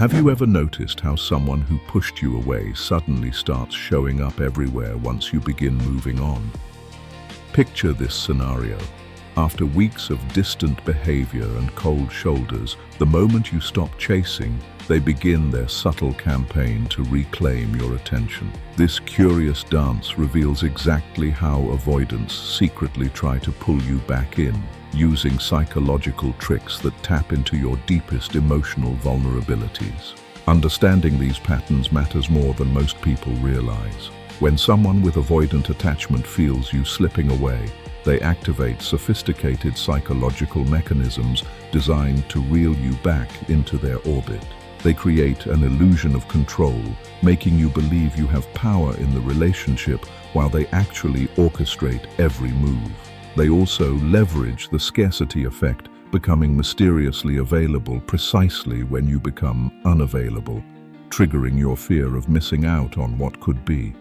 Have you ever noticed how someone who pushed you away suddenly starts showing up everywhere once you begin moving on? Picture this scenario. After weeks of distant behavior and cold shoulders, the moment you stop chasing, they begin their subtle campaign to reclaim your attention. This curious dance reveals exactly how avoidants secretly try to pull you back in, using psychological tricks that tap into your deepest emotional vulnerabilities. Understanding these patterns matters more than most people realize. When someone with avoidant attachment feels you slipping away, they activate sophisticated psychological mechanisms designed to reel you back into their orbit. They create an illusion of control, making you believe you have power in the relationship while they actually orchestrate every move. They also leverage the scarcity effect, becoming mysteriously available precisely when you become unavailable, triggering your fear of missing out on what could be.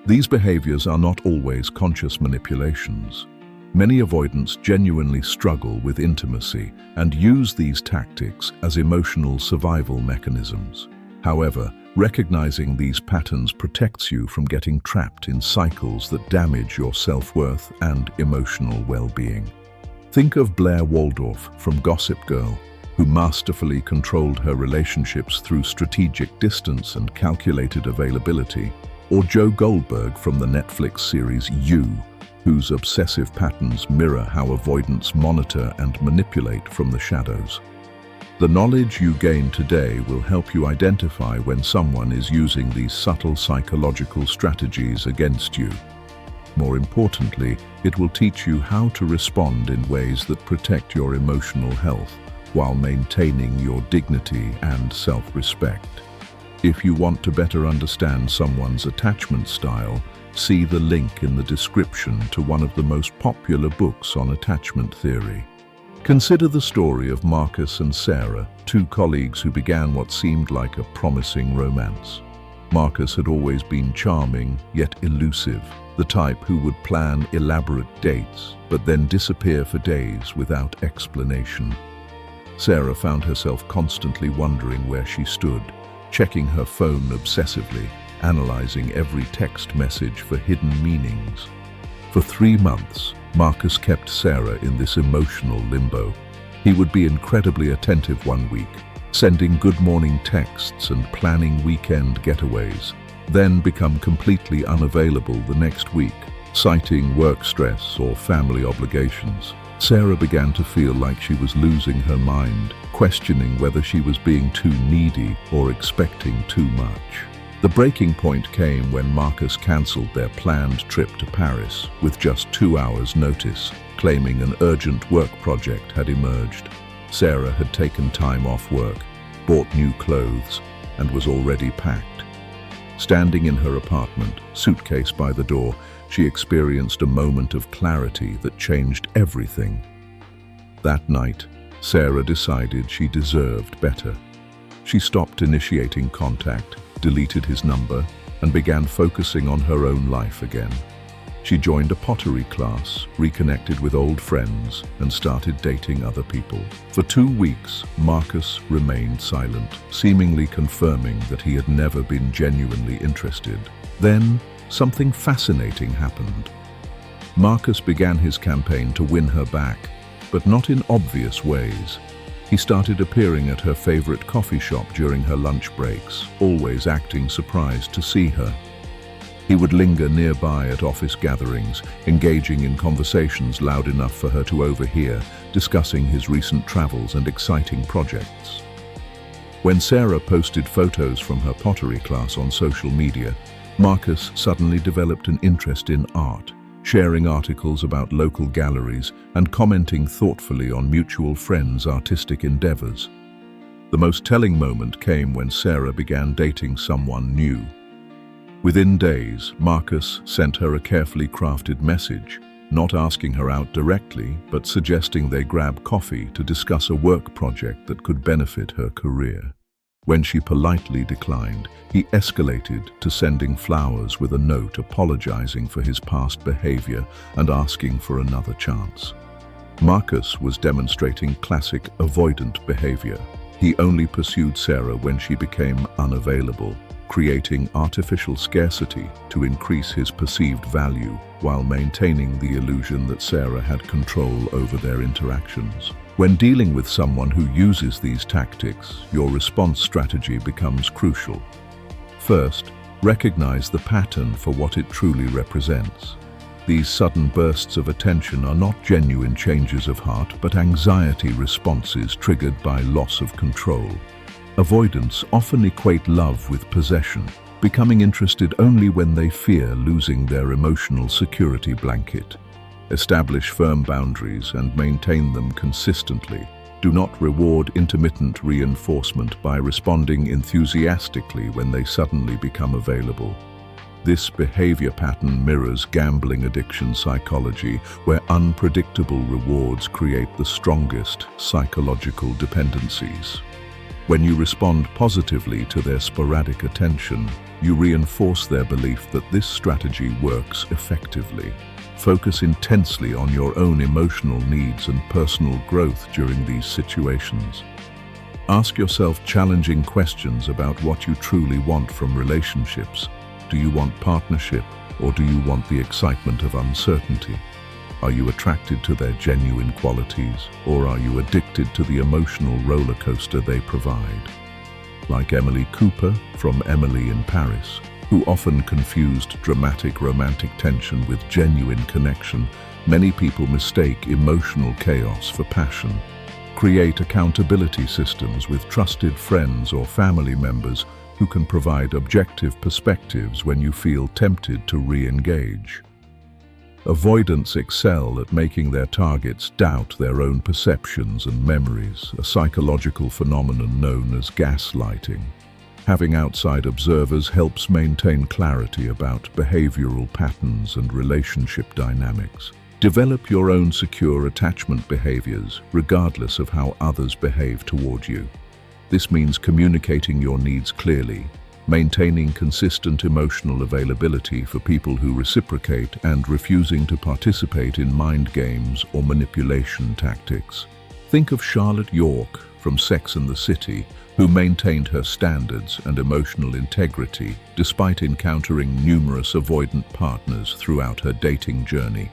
These behaviors are not always conscious manipulations. Many avoidants genuinely struggle with intimacy and use these tactics as emotional survival mechanisms. However, recognizing these patterns protects you from getting trapped in cycles that damage your self-worth and emotional well-being. Think of Blair Waldorf from Gossip Girl, who masterfully controlled her relationships through strategic distance and calculated availability, or Joe Goldberg from the Netflix series You, whose obsessive patterns mirror how avoidants monitor and manipulate from the shadows. The knowledge you gain today will help you identify when someone is using these subtle psychological strategies against you. More importantly, it will teach you how to respond in ways that protect your emotional health while maintaining your dignity and self-respect. If you want to better understand someone's attachment style, see the link in the description to one of the most popular books on attachment theory. Consider the story of Marcus and Sarah, two colleagues who began what seemed like a promising romance. Marcus had always been charming, yet elusive, the type who would plan elaborate dates, but then disappear for days without explanation. Sarah found herself constantly wondering where she stood, checking her phone obsessively, analyzing every text message for hidden meanings. For 3 months, Marcus kept Sarah in this emotional limbo. He would be incredibly attentive one week, sending good morning texts and planning weekend getaways, then become completely unavailable the next week, citing work stress or family obligations. Sarah began to feel like she was losing her mind, questioning whether she was being too needy or expecting too much. The breaking point came when Marcus cancelled their planned trip to Paris with just 2 hours' notice, claiming an urgent work project had emerged. Sarah had taken time off work, bought new clothes, and was already packed. Standing in her apartment, suitcase by the door, she experienced a moment of clarity that changed everything. That night, Sarah decided she deserved better. She stopped initiating contact, deleted his number, and began focusing on her own life again. She joined a pottery class, reconnected with old friends, and started dating other people. For 2 weeks, Marcus remained silent, seemingly confirming that he had never been genuinely interested. Then, something fascinating happened. Marcus began his campaign to win her back, but not in obvious ways. He started appearing at her favorite coffee shop during her lunch breaks, always acting surprised to see her. He would linger nearby at office gatherings, engaging in conversations loud enough for her to overhear, discussing his recent travels and exciting projects. When Sarah posted photos from her pottery class on social media, Marcus suddenly developed an interest in art, sharing articles about local galleries and commenting thoughtfully on mutual friends' artistic endeavors. The most telling moment came when Sarah began dating someone new. Within days, Marcus sent her a carefully crafted message, not asking her out directly, but suggesting they grab coffee to discuss a work project that could benefit her career. When she politely declined, he escalated to sending flowers with a note apologizing for his past behavior and asking for another chance. Marcus was demonstrating classic avoidant behavior. He only pursued Sarah when she became unavailable, creating artificial scarcity to increase his perceived value while maintaining the illusion that Sarah had control over their interactions. When dealing with someone who uses these tactics, your response strategy becomes crucial. First, recognize the pattern for what it truly represents. These sudden bursts of attention are not genuine changes of heart, but anxiety responses triggered by loss of control. Avoidants often equate love with possession, becoming interested only when they fear losing their emotional security blanket. Establish firm boundaries and maintain them consistently. Do not reward intermittent reinforcement by responding enthusiastically when they suddenly become available. This behavior pattern mirrors gambling addiction psychology, where unpredictable rewards create the strongest psychological dependencies. When you respond positively to their sporadic attention, you reinforce their belief that this strategy works effectively. Focus intensely on your own emotional needs and personal growth during these situations. Ask yourself challenging questions about what you truly want from relationships. Do you want partnership, or do you want the excitement of uncertainty? Are you attracted to their genuine qualities, or are you addicted to the emotional roller coaster they provide? Like Emily Cooper from Emily in Paris, who often confused dramatic romantic tension with genuine connection, many people mistake emotional chaos for passion. Create accountability systems with trusted friends or family members who can provide objective perspectives when you feel tempted to re-engage. Avoidants excel at making their targets doubt their own perceptions and memories, a psychological phenomenon known as gaslighting. Having outside observers helps maintain clarity about behavioral patterns and relationship dynamics. Develop your own secure attachment behaviors, regardless of how others behave toward you. This means communicating your needs clearly, maintaining consistent emotional availability for people who reciprocate, and refusing to participate in mind games or manipulation tactics. Think of Charlotte York from Sex and the City, who maintained her standards and emotional integrity despite encountering numerous avoidant partners throughout her dating journey.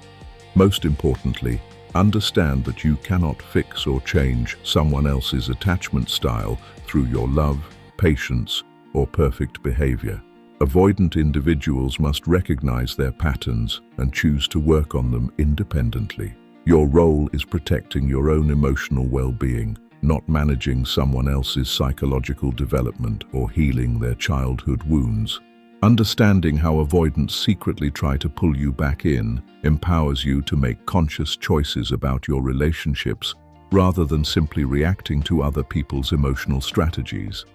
Most importantly, understand that you cannot fix or change someone else's attachment style through your love, patience, or perfect behavior. Avoidant individuals must recognize their patterns and choose to work on them independently. Your role is protecting your own emotional well-being, not managing someone else's psychological development or healing their childhood wounds. Understanding how avoidants secretly try to pull you back in empowers you to make conscious choices about your relationships rather than simply reacting to other people's emotional strategies.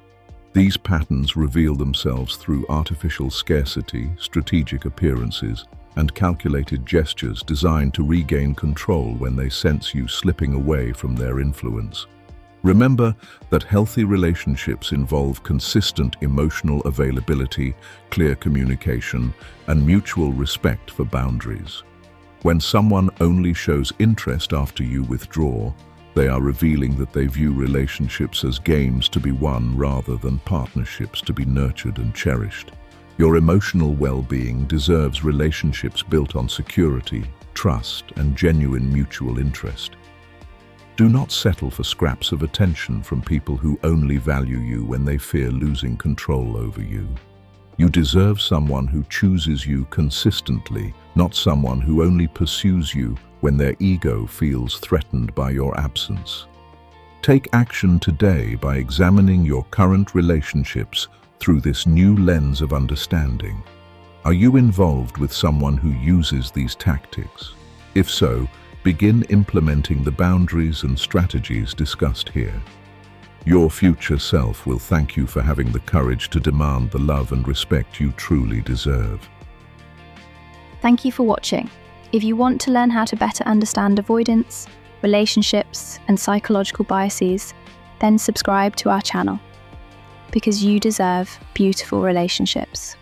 These patterns reveal themselves through artificial scarcity, strategic appearances, and calculated gestures designed to regain control when they sense you slipping away from their influence. Remember that healthy relationships involve consistent emotional availability, clear communication, and mutual respect for boundaries. When someone only shows interest after you withdraw, they are revealing that they view relationships as games to be won rather than partnerships to be nurtured and cherished. Your emotional well-being deserves relationships built on security, trust, and genuine mutual interest. Do not settle for scraps of attention from people who only value you when they fear losing control over you. You deserve someone who chooses you consistently, not someone who only pursues you when their ego feels threatened by your absence. Take action today by examining your current relationships through this new lens of understanding. Are you involved with someone who uses these tactics? If so, begin implementing the boundaries and strategies discussed here. Your future self will thank you for having the courage to demand the love and respect you truly deserve. Thank you for watching. If you want to learn how to better understand avoidance, relationships, and psychological biases, then subscribe to our channel, because you deserve beautiful relationships.